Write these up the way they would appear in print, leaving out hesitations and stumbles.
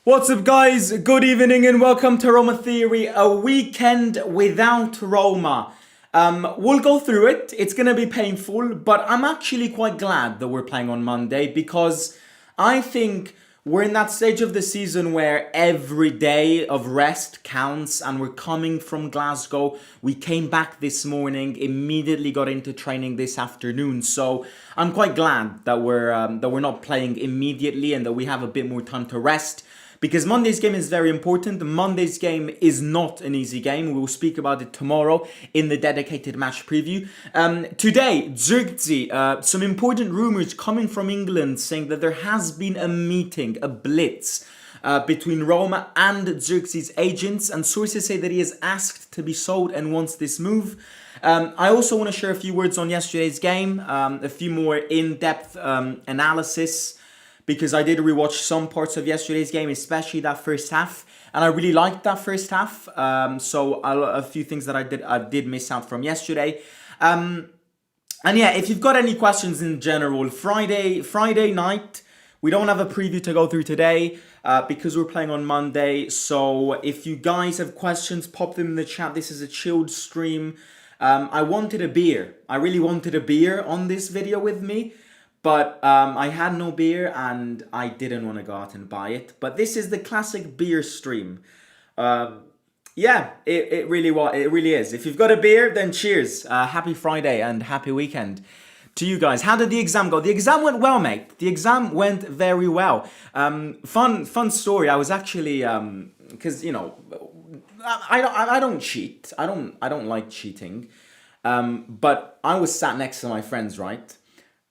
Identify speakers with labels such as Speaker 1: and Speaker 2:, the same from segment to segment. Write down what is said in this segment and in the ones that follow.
Speaker 1: What's up, guys? Good evening and welcome to Roma Theory, a weekend without Roma. We'll go through it. It's going to be painful, but I'm actually quite glad that we're playing on Monday because I think we're in that stage of the season where every day of rest counts, and we're coming from Glasgow. We came back this morning, immediately got into training this afternoon. So I'm quite glad that we're not playing immediately and that we have a bit more time to rest. Because Monday's game is very important. Monday's game is not an easy game. We will speak about it tomorrow in the dedicated match preview. Today, ZIRKZEE, some important rumours coming from England saying that there has been a meeting, a blitz, between Roma and ZIRKZEE's agents. And sources say that he is asked to be sold and wants this move. I also want to share a few words on yesterday's game, a few more in-depth analysis, because I did rewatch some parts of yesterday's game, especially that first half, and I really liked that first half. So a few things that I did miss out from yesterday. And yeah, if you've got any questions in general, Friday night, we don't have a preview to go through today because we're playing on Monday. So if you guys have questions, pop them in the chat. This is a chilled stream. I wanted a beer. I really wanted a beer on this video with me. But I had no beer and I didn't want to go out and buy it. But this is the classic beer stream. Yeah, it really is. If you've got a beer, then cheers. Happy Friday and happy weekend to you guys. How did the exam go? The exam went well, mate. The exam went very well. Fun story. I was actually because I don't cheat. I don't like cheating. But I was sat next to my friends, right?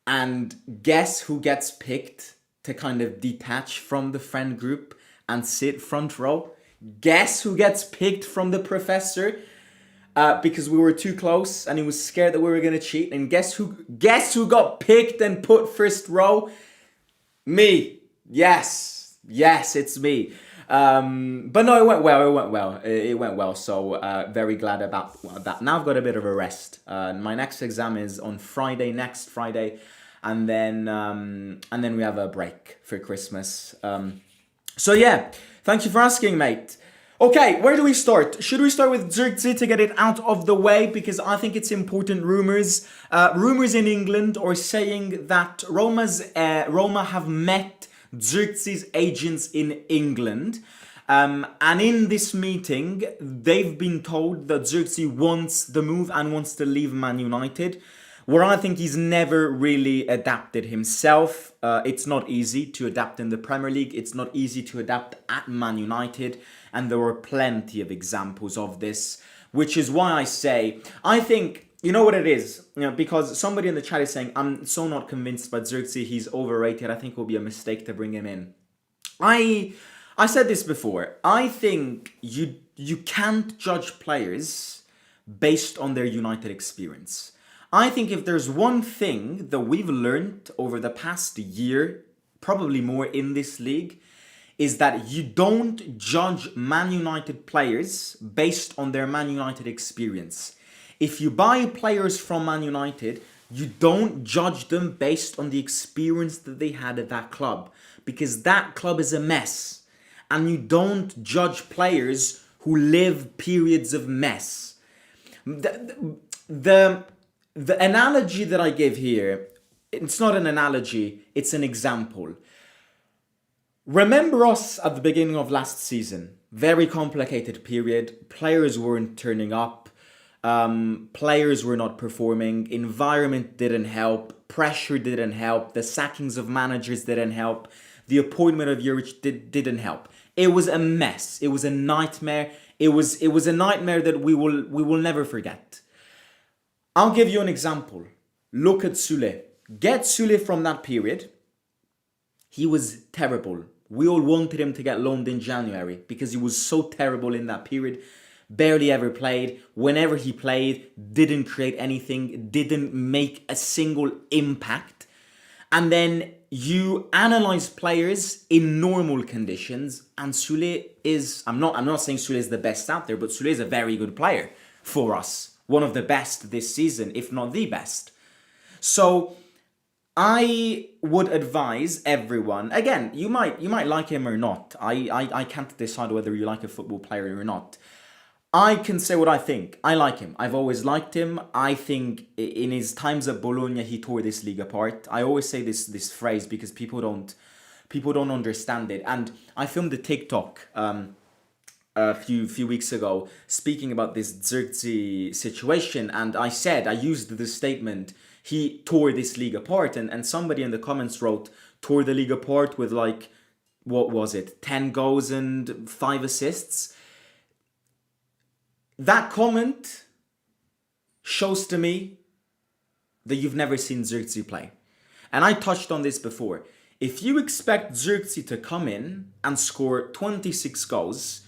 Speaker 1: And guess who gets picked to kind of detach from the friend group and sit front row? Guess who gets picked from the professor? Because we were too close and he was scared that we were going to cheat. And guess who got picked and put first row? Me. Yes, it's me. But no, it went well. It went well. So very glad about that. Now I've got a bit of a rest. My next exam is on next Friday, and then we have a break for Christmas. So yeah, thank you for asking, mate. Okay, where do we start? Should we start with ZIRKZEE to get it out of the way? Because I think it's important. Rumors in England are saying that Roma have met ZIRKZEE's agents in England. And in this meeting, they've been told that ZIRKZEE wants the move and wants to leave Man United, where I think he's never really adapted himself. It's not easy to adapt in the Premier League. It's not easy to adapt at Man United. And there are plenty of examples of this, which is why I say, I think, you know what it is? Because somebody in the chat is saying, I'm so not convinced by ZIRKZEE, he's overrated. I think it will be a mistake to bring him in. I said this before. I think you can't judge players based on their United experience. I think if there's one thing that we've learned over the past year, probably more in this league, is that you don't judge Man United players based on their Man United experience. If you buy players from Man United, you don't judge them based on the experience that they had at that club, because that club is a mess. And you don't judge players who live periods of mess. The analogy that I give here, it's not an analogy, it's an example. Remember us at the beginning of last season. Very complicated period. Players weren't turning up. Players were not performing. Environment didn't help. Pressure didn't help. The sackings of managers didn't help. The appointment of Juric didn't help. It was a mess. It was a nightmare. It was a nightmare that we will never forget. I'll give you an example. Look at Sule. Get Sule from that period. He was terrible. We all wanted him to get loaned in January because he was so terrible in that period. Barely ever played. Whenever he played, didn't create anything, didn't make a single impact. And then you analyze players in normal conditions, and Sule is, I'm not saying Sule is the best out there, but Sule is a very good player for us. One of the best this season, if not the best. So I would advise everyone. Again, you might like him or not. I can't decide whether you like a football player or not. I can say what I think. I like him. I've always liked him. I think in his times at Bologna, he tore this league apart. I always say this phrase because people don't understand it. And I filmed a TikTok a few weeks ago speaking about this ZIRKZEE situation, and I used the statement, he tore this league apart, and somebody in the comments wrote, tore the league apart with like, what was it, 10 goals and 5 assists. That comment shows to me that you've never seen ZIRKZEE play. And I touched on this before. If you expect ZIRKZEE to come in and score 26 goals,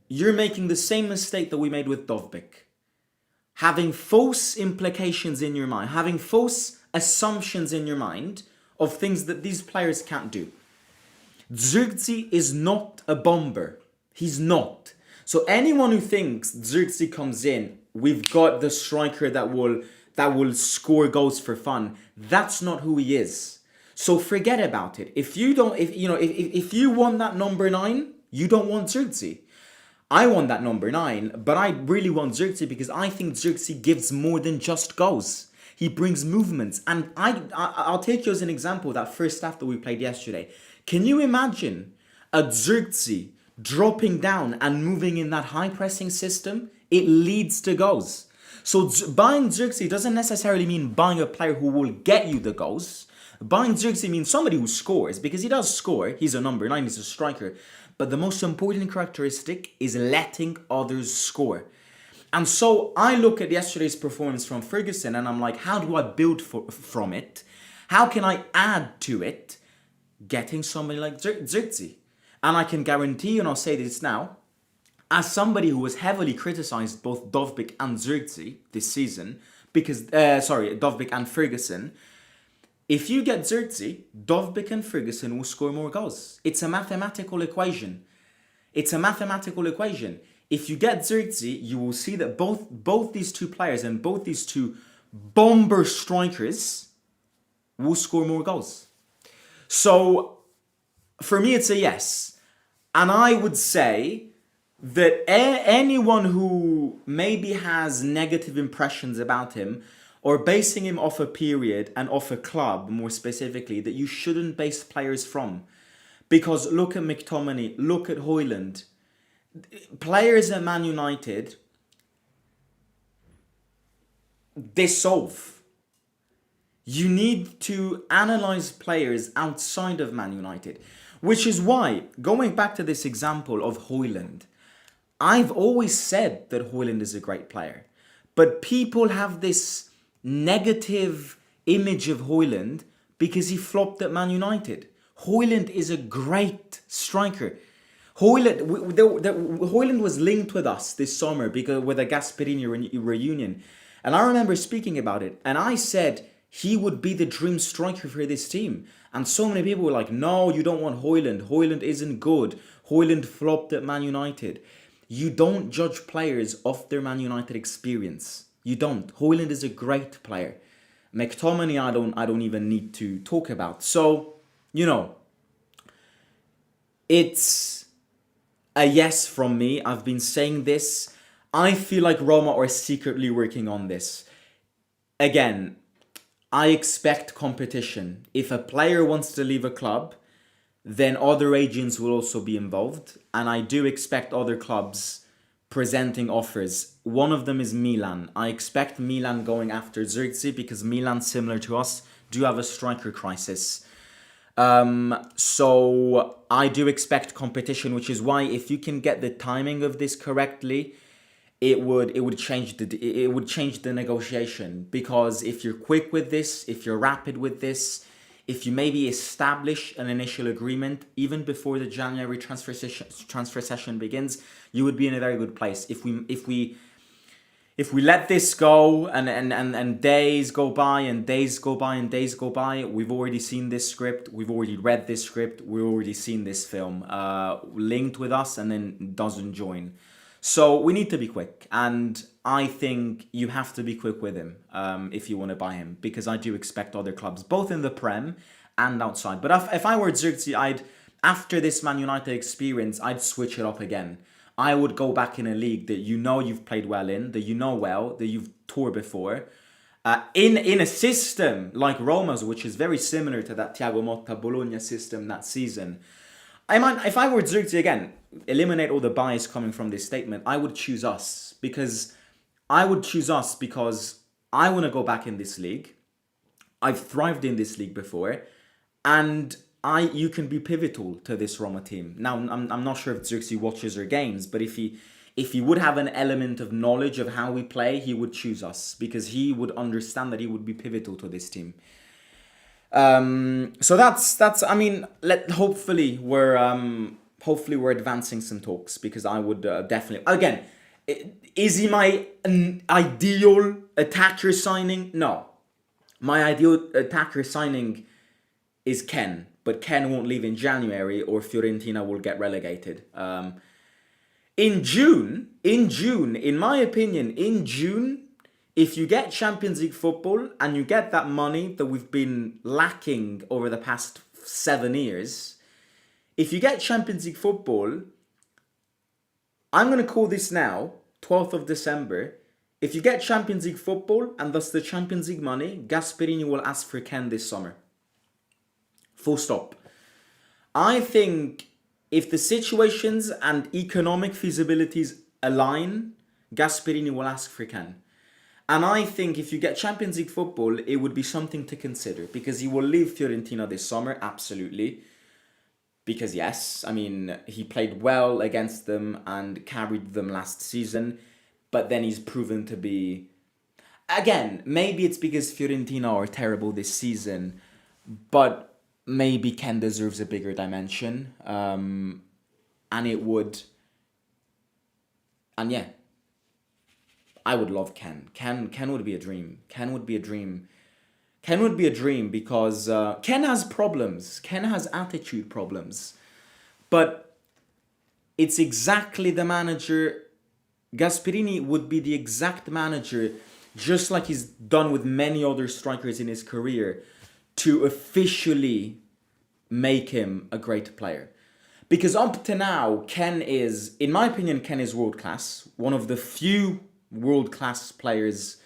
Speaker 1: you're making the same mistake that we made with Dovbyk. Having false implications in your mind, having false assumptions in your mind of things that these players can't do. ZIRKZEE is not a bomber. He's not. So anyone who thinks ZIRKZEE comes in, we've got the striker that will score goals for fun. That's not who he is. So forget about it. If you want that number 9, you don't want ZIRKZEE. I want that number 9, but I really want ZIRKZEE because I think ZIRKZEE gives more than just goals. He brings movements, and I'll take you as an example that first half that we played yesterday. Can you imagine a ZIRKZEE dropping down and moving in that high pressing system? It leads to goals. So buying ZIRKZEE doesn't necessarily mean buying a player who will get you the goals. Buying ZIRKZEE means somebody who scores, because he does score. He's a number 9, he's a striker. But the most important characteristic is letting others score. And so I look at yesterday's performance from Ferguson and I'm like, how do I build from it? How can I add to it? Getting somebody like ZIRKZEE. And I can guarantee, and I'll say this now, as somebody who has heavily criticized both Dovbyk and ZIRKZEE this season, Dovbyk and Ferguson, if you get ZIRKZEE, Dovbyk and Ferguson will score more goals. It's a mathematical equation. It's a mathematical equation. If you get ZIRKZEE, you will see that both these two players and both these two bomber strikers will score more goals. So for me, it's a yes. And I would say that anyone who maybe has negative impressions about him, or basing him off a period and off a club more specifically, that you shouldn't base players from. Because look at McTominay, look at Højlund. Players at Man United dissolve. You need to analyze players outside of Man United. Which is why, going back to this example of Højlund, I've always said that Højlund is a great player. But people have this negative image of Højlund because he flopped at Man United. Højlund is a great striker. Højlund was linked with us this summer because with a Gasperini reunion. And I remember speaking about it. And I said he would be the dream striker for this team. And so many people were like, no, you don't want Højlund. Højlund isn't good. Højlund flopped at Man United. You don't judge players off their Man United experience. You don't. Højlund is a great player. McTominay, I don't even need to talk about. So, it's a yes from me. I've been saying this. I feel like Roma are secretly working on this. Again, I expect competition. If a player wants to leave a club, then other agents will also be involved. And I do expect other clubs presenting offers. One of them is Milan. I expect Milan going after ZIRKZEE because Milan, similar to us, do have a striker crisis. So I do expect competition, which is why if you can get the timing of this correctly, it would change the negotiation. Because if you're quick with this, if you're rapid with this, if you maybe establish an initial agreement even before the January transfer session begins, you would be in a very good place. If we let this go and days go by and days go by and days go by, we've already seen this script, we've already read this script, we've already seen this film linked with us and then doesn't join. So we need to be quick, and I think you have to be quick with him if you want to buy him, because I do expect other clubs, both in the Prem and outside. But if I were ZIRKZEE, after this Man United experience, I'd switch it up again. I would go back in a league that you know you've played well in, that you know well, that you've toured before, in a system like Roma's, which is very similar to that Thiago Motta Bologna system that season. If I were ZIRKZEE again, eliminate all the bias coming from this statement, I would choose us, because I want to go back in this league. I've thrived in this league before, and you can be pivotal to this Roma team. Now, I'm not sure if ZIRKZEE watches our games, but if he would have an element of knowledge of how we play, he would choose us, because he would understand that he would be pivotal to this team. So that's. I mean, hopefully we're advancing some talks, because I would definitely. Again, is he my ideal attacker signing? No, my ideal attacker signing is Ken, but Ken won't leave in January, or Fiorentina will get relegated. In June, in my opinion, in June, if you get Champions League football and you get that money that we've been lacking over the past 7 years, if you get Champions League football, I'm going to call this now, 12th of December, if you get Champions League football and thus the Champions League money, Gasperini will ask for Ken this summer. Full stop. I think if the situations and economic feasibilities align, Gasperini will ask for Ken. And I think if you get Champions League football, it would be something to consider, because he will leave Fiorentina this summer, absolutely. Because yes, I mean, he played well against them and carried them last season, but then he's proven to be... Again, maybe it's because Fiorentina are terrible this season, but maybe Ken deserves a bigger dimension. And it would... And yeah, I would love Ken. Ken would be a dream. Ken would be a dream because Ken has problems. Ken has attitude problems. But it's exactly the manager. Gasperini would be the exact manager, just like he's done with many other strikers in his career, to officially make him a great player. Because up to now, Ken is, in my opinion, Ken is world class. One of the few world-class players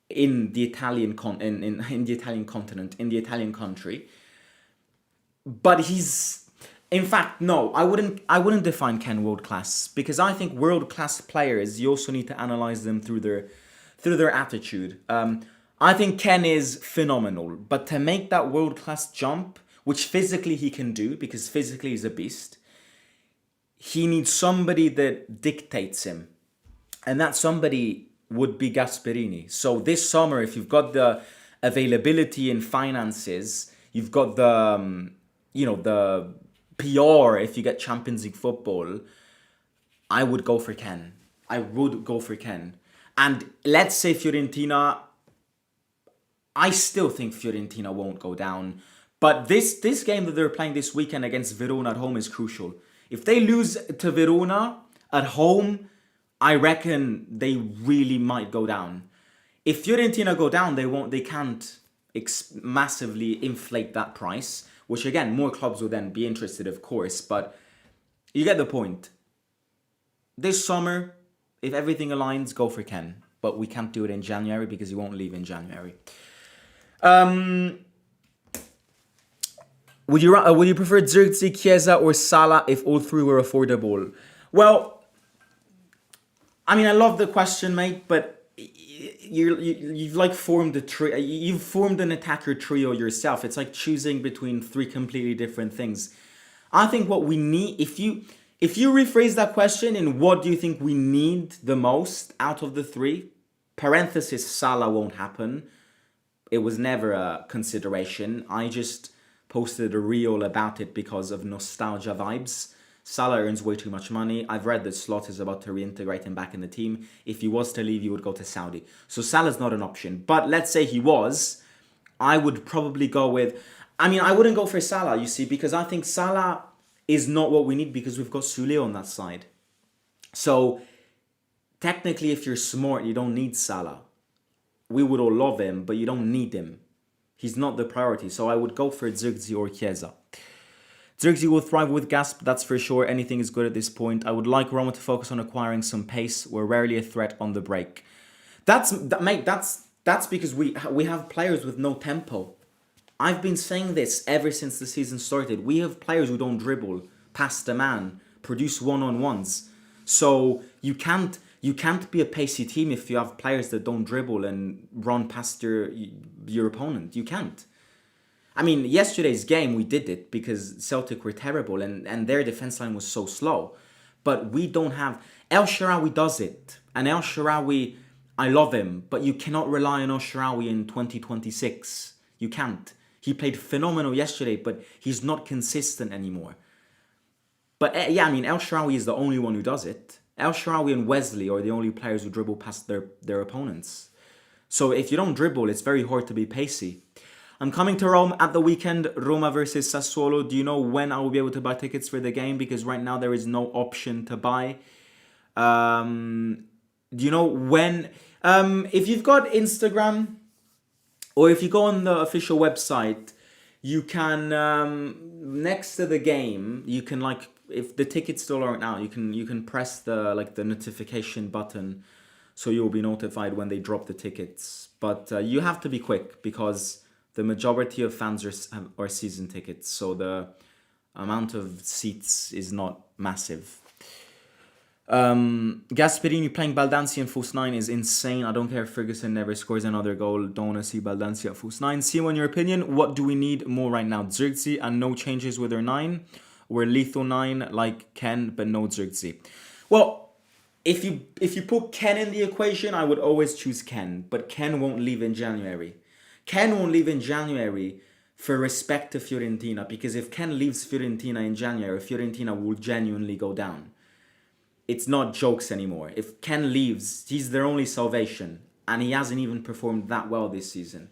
Speaker 1: in the Italian in the Italian continent, in the Italian country. But he's, in fact, no, I wouldn't define Ken world-class, because I think world-class players, you also need to analyze them through their attitude. I think Ken is phenomenal, but to make that world-class jump, which physically he can do, because physically he's a beast, he needs somebody that dictates him. And that somebody would be Gasperini. So this summer, if you've got the availability and finances, you've got the, the PR, if you get Champions League football, I would go for Ken. And let's say Fiorentina, I still think Fiorentina won't go down. But this game that they're playing this weekend against Verona at home is crucial. If they lose to Verona at home, I reckon they really might go down. If Fiorentina go down, they can't massively inflate that price, which again, more clubs will then be interested, of course, but you get the point. This summer, if everything aligns, go for Ken, but we can't do it in January because he won't leave in January. Would you prefer ZIRKZEE, Chiesa, or Salah if all three were affordable? Well, I mean, I love the question, mate, but you've like formed a trio. You've formed an attacker trio yourself. It's like choosing between three completely different things. I think what we need, if you rephrase that question in what do you think we need the most out of the three, parenthesis, Salah won't happen. It was never a consideration. I just posted a reel about it because of nostalgia vibes. Salah earns way too much money. I've read that Slot is about to reintegrate him back in the team. If he was to leave, he would go to Saudi. So Salah's not an option. But let's say he was, I would probably go with... I mean, I wouldn't go for Salah, you see, because I think Salah is not what we need because we've got Sule on that side. So technically, if you're smart, you don't need Salah. We would all love him, but you don't need him. He's not the priority. So I would go for ZIRKZEE or Chiesa. ZIRKZEE will thrive with Gasp, that's for sure. Anything is good at this point. I would like Roma to focus on acquiring some pace. We're rarely a threat on the break. Mate, that's because we have players with no tempo. I've been saying this ever since the season started. We have players who don't dribble past the man, produce one-on-ones. So you can't be a pacey team if you have players that don't dribble and run past your opponent. You can't. I mean, yesterday's game we did it because Celtic were terrible and their defense line was so slow. But we don't have... El Shaarawy does it. And El Shaarawy, I love him, but you cannot rely on El Shaarawy in 2026. You can't. He played phenomenal yesterday, but he's not consistent anymore. But yeah, I mean, El Shaarawy is the only one who does it. El Shaarawy and Wesley are the only players who dribble past their opponents. So if you don't dribble, it's very hard to be pacey. I'm coming to Rome at the weekend, Roma versus Sassuolo. Do you know when I will be able to buy tickets for the game? Because right now there is no option to buy. Do you know when? If you've got Instagram, or if you go on the official website, you can, next to the game, you can if the tickets still aren't out, you can press the notification button, so you'll be notified when they drop the tickets. But you have to be quick because the majority of fans are season tickets, so the amount of seats is not massive. Gasperini playing Baldanzi in false 9 is insane. I don't care if Ferguson never scores another goal. Don't want to see Baldanzi at false 9. Simo, in your opinion, what do we need more right now? ZIRKZEE and no changes with our 9? Or lethal 9 like Ken, but no ZIRKZEE? Well, if you put Ken in the equation, I would always choose Ken. But Ken won't leave in January. Ken won't leave in January for respect to Fiorentina. Because if Ken leaves Fiorentina in January, Fiorentina will genuinely go down. It's not jokes anymore. If Ken leaves, he's their only salvation. And he hasn't even performed that well this season.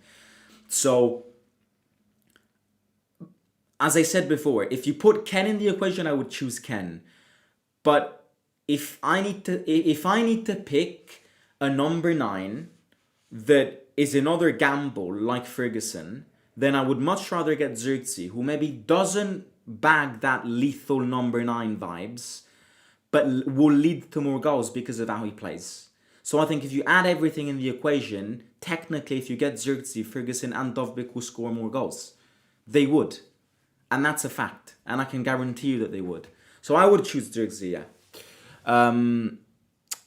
Speaker 1: So, as I said before, if you put Ken in the equation, I would choose Ken. But if I need to pick a number 9 that is another gamble like Ferguson, then I would much rather get ZIRKZEE, who maybe doesn't bag that lethal number 9 vibes, but will lead to more goals because of how he plays. So I think if you add everything in the equation, technically if you get ZIRKZEE, Ferguson and Dovbyk will score more goals. They would. And that's a fact. And I can guarantee you that they would. So I would choose ZIRKZEE, yeah.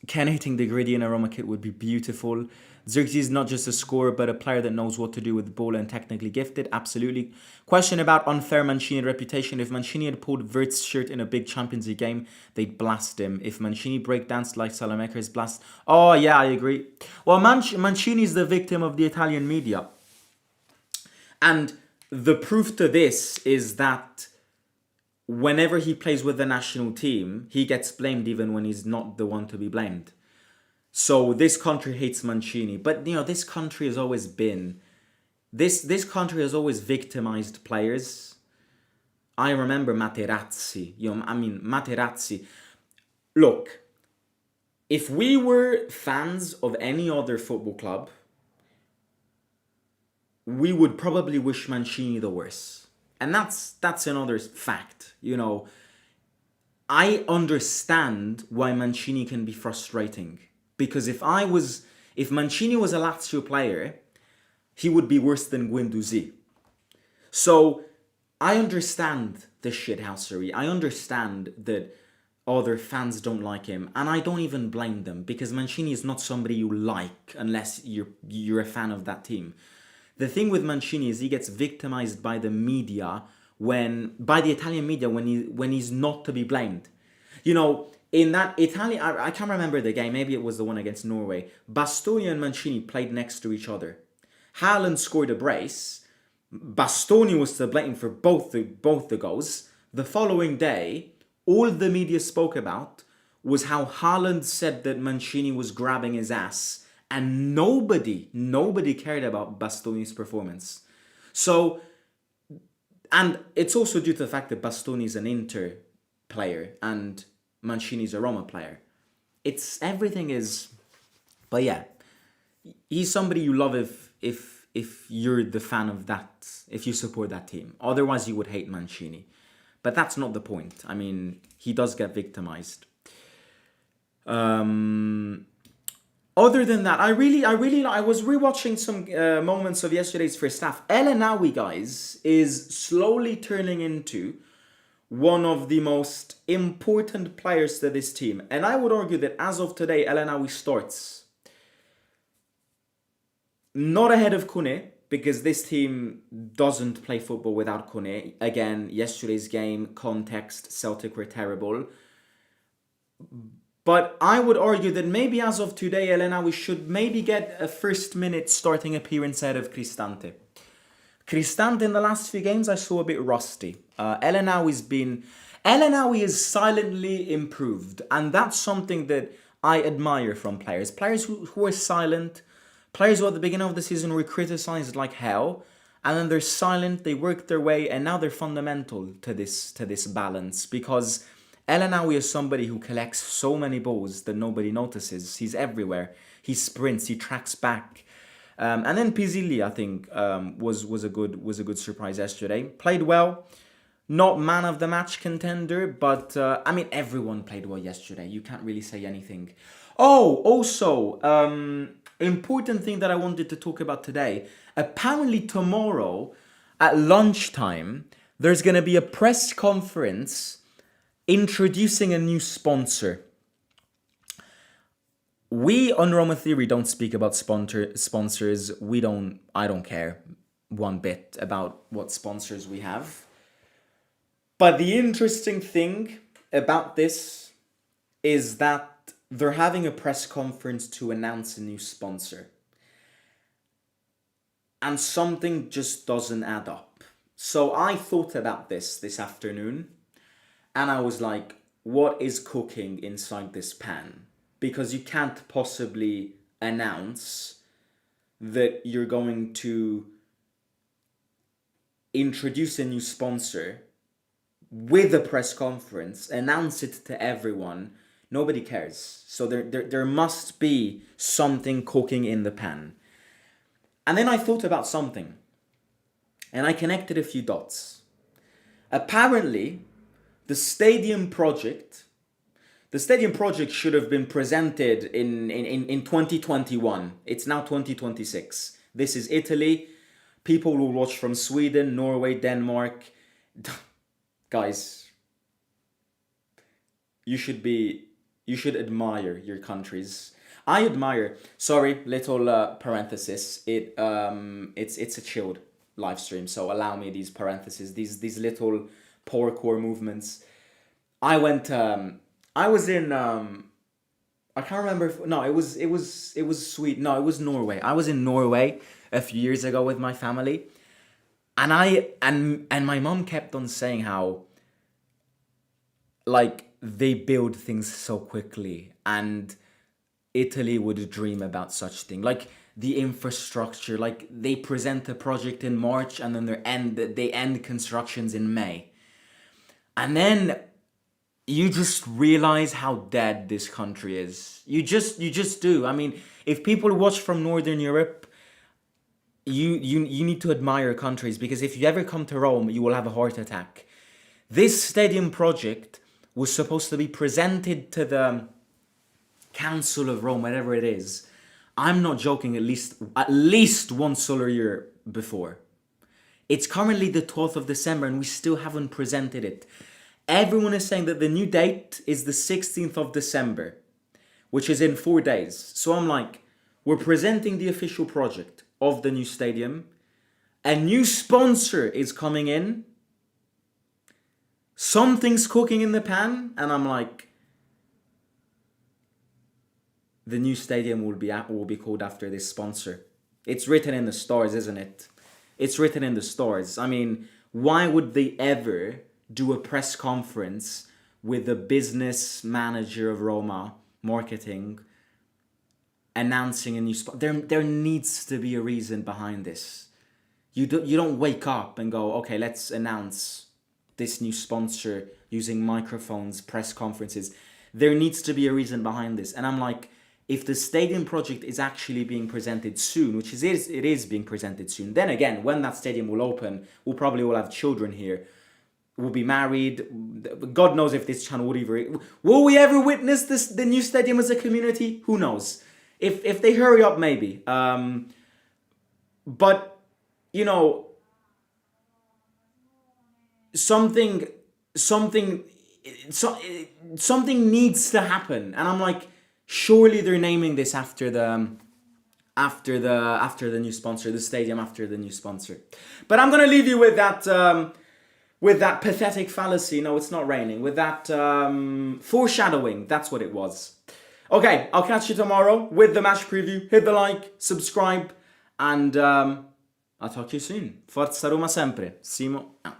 Speaker 1: Ken hitting the gritty in a Roma kit would be beautiful. ZIRKZEE is not just a scorer, but a player that knows what to do with the ball and technically gifted. Absolutely. Question about unfair Mancini reputation. If Mancini had pulled Wirtz's shirt in a big Champions League game, they'd blast him. If Mancini breakdanced like Salamaker's blast... Oh, yeah, I agree. Well, Mancini is the victim of the Italian media. And the proof to this is that whenever he plays with the national team, he gets blamed even when he's not the one to be blamed. So this country hates Mancini. But, you know, this country has always been... This country has always victimized players. I remember Materazzi. Materazzi. Look, if we were fans of any other football club, we would probably wish Mancini the worst. And that's another fact, you know. I understand why Mancini can be frustrating. Because if Mancini was a Lazio player, he would be worse than Guendouzi. So I understand the shithousery. I understand that other fans don't like him. And I don't even blame them. Because Mancini is not somebody you like unless you're a fan of that team. The thing with Mancini is he gets victimized by the media by the Italian media when he's not to be blamed. You know, in that Italian, I can't remember the game, maybe it was the one against Norway. Bastoni and Mancini played next to each other. Haaland scored a brace. Bastoni was to blame for both the goals. The following day, all the media spoke about was how Haaland said that Mancini was grabbing his ass. And nobody cared about Bastoni's performance. So, and it's also due to the fact that Bastoni is an Inter player and Mancini is a Roma player. it's everything is. But yeah, he's somebody you love if you're the fan of that, if you support that team. Otherwise, you would hate Mancini. But that's not the point. I mean, he does get victimized. Other than that, I was rewatching some moments of yesterday's first half. El Enaoui, guys, is slowly turning into one of the most important players to this team. And I would argue that as of today, El Enaoui starts not ahead of Kone, because this team doesn't play football without Kone. Again, yesterday's game, context, Celtic were terrible. But I would argue that maybe as of today, El Enaoui should maybe get a first minute starting appearance ahead of Cristante. Cristante in the last few games I saw a bit rusty. El Enaoui is silently improved, and that's something that I admire from players. Players who are silent, players who at the beginning of the season were criticized like hell, and then they're silent, they work their way, and now they're fundamental to this balance, because El Enaoui is somebody who collects so many balls that nobody notices. He's everywhere. He sprints. He tracks back. And then Pizzilli, I think, was a good surprise yesterday. Played well. Not man of the match contender, but I mean everyone played well yesterday. You can't really say anything. Oh, also, important thing that I wanted to talk about today. Apparently tomorrow at lunchtime, there's gonna be a press conference introducing a new sponsor. We on Roma Theory don't speak about sponsors. I don't care one bit about what sponsors we have. But the interesting thing about this is that they're having a press conference to announce a new sponsor. And something just doesn't add up. So I thought about this afternoon. And I was like, what is cooking inside this pan? Because you can't possibly announce that you're going to introduce a new sponsor with a press conference, announce it to everyone. Nobody cares. So there must be something cooking in the pan. And then I thought about something. And I connected a few dots. Apparently, the stadium project should have been presented in 2021. It's now 2026. This is Italy. People will watch from Sweden, Norway, Denmark. Guys, you should admire your countries. I admire, sorry, little parenthesis. It's a chilled live stream, so allow me these parentheses, these little parkour movements. I was in I can't remember if, no, it was Sweden. No, it was Norway. I was in Norway a few years ago with my family. And my mom kept on saying how like they build things so quickly, and Italy would dream about such thing. Like the infrastructure, like they present a project in March and then they end constructions in May. And then you just realize how dead this country is. You just do. I mean, if people watch from Northern Europe, you need to admire countries, because if you ever come to Rome, you will have a heart attack. This stadium project was supposed to be presented to the Council of Rome, whatever it is. I'm not joking, at least one solar year before. It's currently the 12th of December and we still haven't presented it. Everyone is saying that the new date is the 16th of December, which is in 4 days. So I'm like, we're presenting the official project of the new stadium. A new sponsor is coming in. Something's cooking in the pan. And I'm like, the new stadium will be called after this sponsor. It's written in the stars, isn't it? It's written in the stars. I mean, why would they ever do a press conference with the business manager of Roma marketing announcing a new there needs to be a reason behind this. You don't wake up and go, okay, let's announce this new sponsor using microphones, press conferences. there needs to be a reason behind this. And I'm like, if the stadium project is actually being presented soon, which it is being presented soon, then again, when that stadium will open, we'll probably all have children here. We'll be married. God knows if this channel would ever... Will we ever witness the new stadium as a community? Who knows? If they hurry up, maybe. But, you know, something needs to happen. And I'm like, surely they're naming this after the new sponsor, the stadium after the new sponsor. But I'm gonna leave you with that pathetic fallacy. No, it's not raining. With that foreshadowing. That's what it was. Okay, I'll catch you tomorrow with the match preview. Hit the like, subscribe, and I'll talk to you soon. Forza Roma sempre. Simo out.